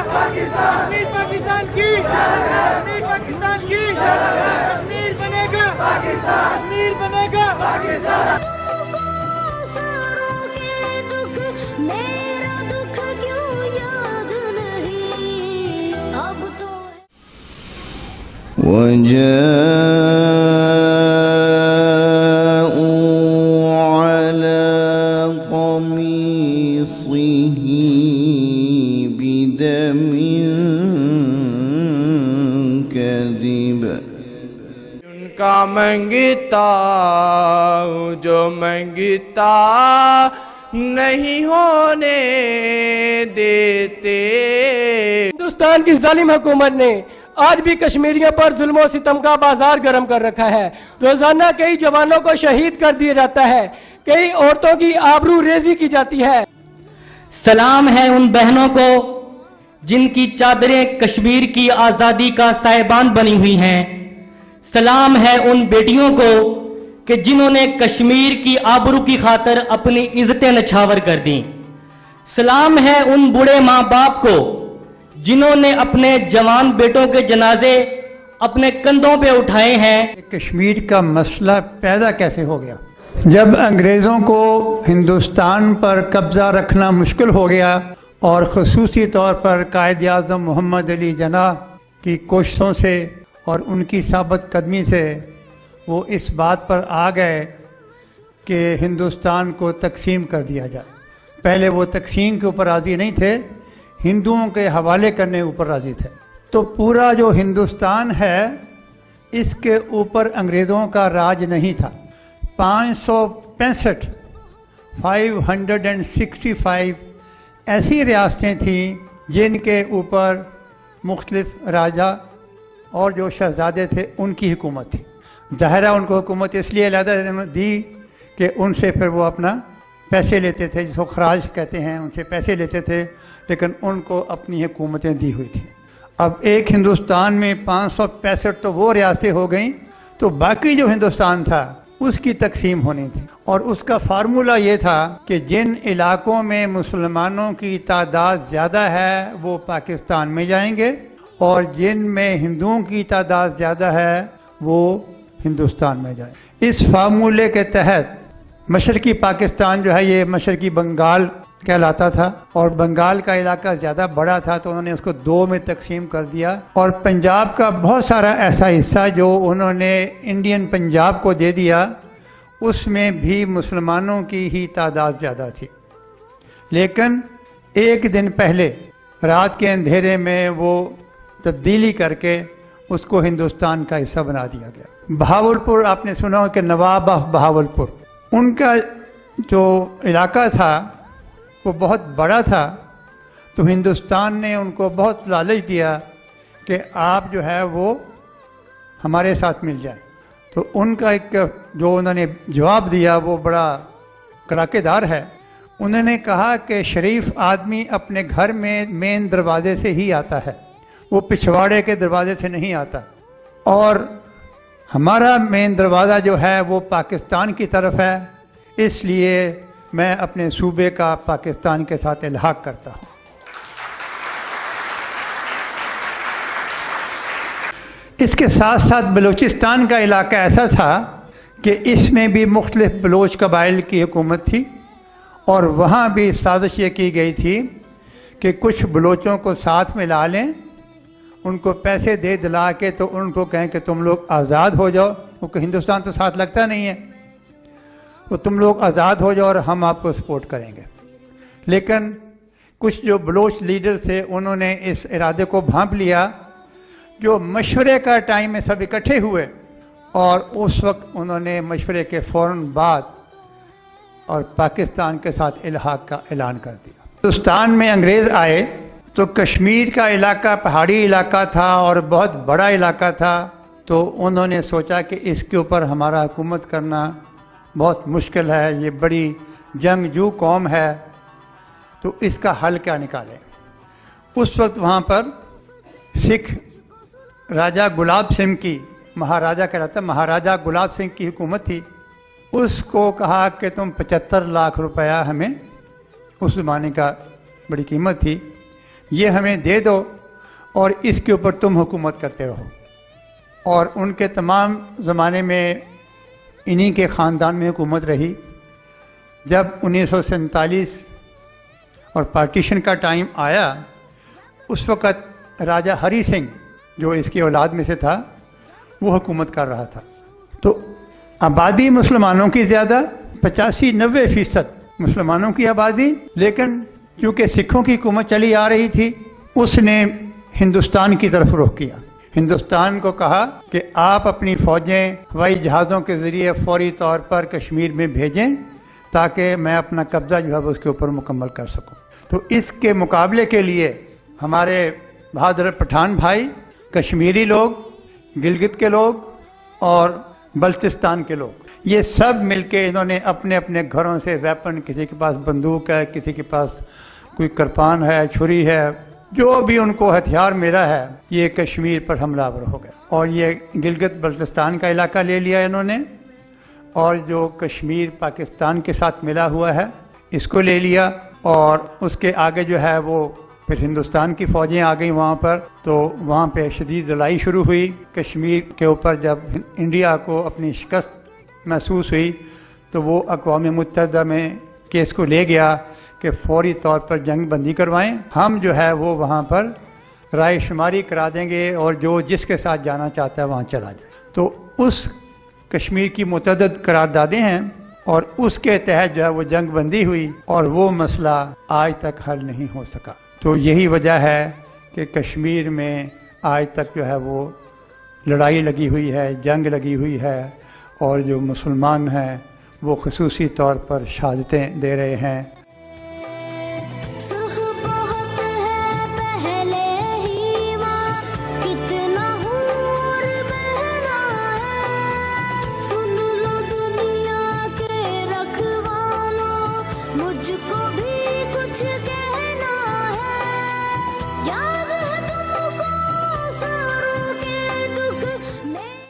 कश्मीर पाकिस्तान की, कश्मीर पाकिस्तान की, कश्मीर बनेगा, कश्मीर बनेगा। मेरा दुख क्यों याद नहीं अब तो وجاءوا على قميصه بدم كذب उनका मंगता हूँ जो मंगता नहीं होने देते। हिंदुस्तान की जालिम हुकूमत ने आज भी कश्मीरियों पर जुल्म और सितम का बाजार गर्म कर रखा है। रोजाना कई जवानों को शहीद कर दिया जाता है, कई औरतों की आबरू रेजी की जाती है। सलाम है उन बहनों को जिनकी चादरें कश्मीर की आजादी का साहिबान बनी हुई हैं। सलाम है उन बेटियों को कि जिन्होंने कश्मीर की आबरू की खातिर अपनी इज्जतें नछावर कर दी। सलाम है उन बूढ़े माँ बाप को जिन्होंने अपने जवान बेटों के जनाजे अपने कंधों पे उठाए हैं। कश्मीर का मसला पैदा कैसे हो गया? जब अंग्रेज़ों को हिंदुस्तान पर कब्ज़ा रखना मुश्किल हो गया और ख़ुसूसी तौर पर कायद आज़म मोहम्मद अली जिन्ना की कोशिशों से और उनकी साबित कदमी से वो इस बात पर आ गए कि हिंदुस्तान को तकसीम कर दिया जाए। पहले वो तकसीम के ऊपर राज़ी नहीं थे, हिंदुओं के हवाले करने ऊपर राज़ी थे। तो पूरा जो हिंदुस्तान है इसके ऊपर अंग्रेज़ों का राज नहीं था। 565 ऐसी रियासतें थीं जिनके ऊपर मुख्तलिफ राजा और जो शहजादे थे उनकी हुकूमत थी। ज़ाहिर है उनको हुकूमत इसलिए अलहदा दी कि उनसे फिर वो अपना पैसे लेते थे, जिसको खराज कहते हैं, उनसे पैसे लेते थे, लेकिन उनको अपनी हुकूमतें दी हुई थी। अब एक हिंदुस्तान में 565 तो वो रियासतें हो गईं, तो बाकी जो हिंदुस्तान था उसकी तकसीम होनी थी। और उसका फार्मूला ये था कि जिन इलाकों में मुसलमानों की तादाद ज़्यादा है वो पाकिस्तान में जाएंगे और जिन में हिंदुओं की तादाद ज़्यादा है वो हिंदुस्तान में जाए। इस फार्मूले के तहत मशरकी पाकिस्तान जो है ये मशरकी बंगाल कहलाता था और बंगाल का इलाका ज़्यादा बड़ा था तो उन्होंने उसको 2 में तकसीम कर दिया। और पंजाब का बहुत सारा ऐसा हिस्सा जो उन्होंने इंडियन पंजाब को दे दिया, उसमें भी मुसलमानों की ही तादाद ज़्यादा थी। लेकिन एक दिन पहले रात के अंधेरे में वो तब्दीली करके उसको हिंदुस्तान का हिस्सा बना दिया गया। बहावलपुर आपने सुना हो कि नवाब ऑफ बहावलपुर, उनका जो इलाका था वो बहुत बड़ा था, तो हिंदुस्तान ने उनको बहुत लालच दिया कि आप जो है वो हमारे साथ मिल जाए। तो उनका एक जो उन्होंने जवाब दिया वो बड़ा कड़ाकेदार है। उन्होंने कहा कि शरीफ आदमी अपने घर में मेन दरवाजे से ही आता है, वो पिछवाड़े के दरवाजे से नहीं आता, और हमारा मेन दरवाज़ा जो है वो पाकिस्तान की तरफ है, इसलिए मैं अपने सूबे का पाकिस्तान के साथ इल्हाक करता हूँ। इसके साथ साथ बलूचिस्तान का इलाका ऐसा था कि इसमें भी मुख्तलिफ बलोच कबाइल की हुकूमत थी और वहाँ भी साजिश ये की गई थी कि कुछ बलोचों को साथ में ला लें, उनको पैसे दे दिला के तो उनको कहें कि तुम लोग आज़ाद हो जाओ, क्योंकि हिंदुस्तान तो साथ लगता नहीं है, तो तुम लोग आज़ाद हो जाओ और हम आपको सपोर्ट करेंगे। लेकिन कुछ जो बलोच लीडर थे उन्होंने इस इरादे को भांप लिया। जो मशवरे का टाइम में सब इकट्ठे हुए और उस वक्त उन्होंने मशवरे के फ़ौरन बाद और पाकिस्तान के साथ इल्हाक का ऐलान कर दिया। हिंदुस्तान में अंग्रेज़ आए तो कश्मीर का इलाका पहाड़ी इलाका था और बहुत बड़ा इलाका था, तो उन्होंने सोचा कि इसके ऊपर हमारा हुकूमत करना बहुत मुश्किल है, ये बड़ी जंगजू कौम है, तो इसका हल क्या निकालें। उस वक्त वहाँ पर सिख राजा गुलाब सिंह की, महाराजा कहलाता, महाराजा गुलाब सिंह की हुकूमत थी। उसको कहा कि तुम 75 लाख रुपया हमें, उस ज़माने का बड़ी कीमत थी, یہ ہمیں دے دو اور اس کے اوپر تم حکومت کرتے رہو. اور ان کے تمام زمانے میں انہی کے خاندان میں حکومت رہی. جب 1947 اور پارٹیشن کا ٹائم آیا اس وقت راجہ ہری سنگھ جو اس کی اولاد میں سے تھا وہ حکومت کر رہا تھا. تو آبادی مسلمانوں کی زیادہ 85-90% مسلمانوں کی آبادی، لیکن کیونکہ سکھوں کی حکومت چلی آ رہی تھی اس نے ہندوستان کی طرف رخ کیا. ہندوستان کو کہا کہ آپ اپنی فوجیں ہوائی جہازوں کے ذریعے فوری طور پر کشمیر میں بھیجیں تاکہ میں اپنا قبضہ جو ہے اس کے اوپر مکمل کر سکوں. تو اس کے مقابلے کے لیے ہمارے بہادر پٹھان بھائی، کشمیری لوگ، گلگت کے لوگ اور بلتستان کے لوگ، یہ سب مل کے انہوں نے اپنے اپنے گھروں سے ویپن، کسی کے پاس بندوق ہے، کسی کے پاس کوئی کرپان ہے، چھری ہے، جو بھی ان کو ہتھیار ملا ہے، یہ کشمیر پر حملہ آور ہو گیا. اور یہ گلگت بلتستان کا علاقہ لے لیا انہوں نے، اور جو کشمیر پاکستان کے ساتھ ملا ہوا ہے اس کو لے لیا. اور اس کے آگے جو ہے وہ پھر ہندوستان کی فوجیں آ گئیں وہاں پر. تو وہاں پہ شدید لڑائی شروع ہوئی. کشمیر کے اوپر جب انڈیا کو اپنی شکست محسوس ہوئی تو وہ اقوام متحدہ میں کیس کو لے گیا کہ فوری طور پر جنگ بندی کروائیں، ہم جو ہے وہ وہاں پر رائے شماری کرا دیں گے اور جو جس کے ساتھ جانا چاہتا ہے وہاں چلا جائے. تو اس کشمیر کی متعدد قراردادیں ہیں اور اس کے تحت جو ہے وہ جنگ بندی ہوئی اور وہ مسئلہ آج تک حل نہیں ہو سکا. تو یہی وجہ ہے کہ کشمیر میں آج تک جو ہے وہ لڑائی لگی ہوئی ہے، جنگ لگی ہوئی ہے، اور جو مسلمان ہیں وہ خصوصی طور پر شہادتیں دے رہے ہیں.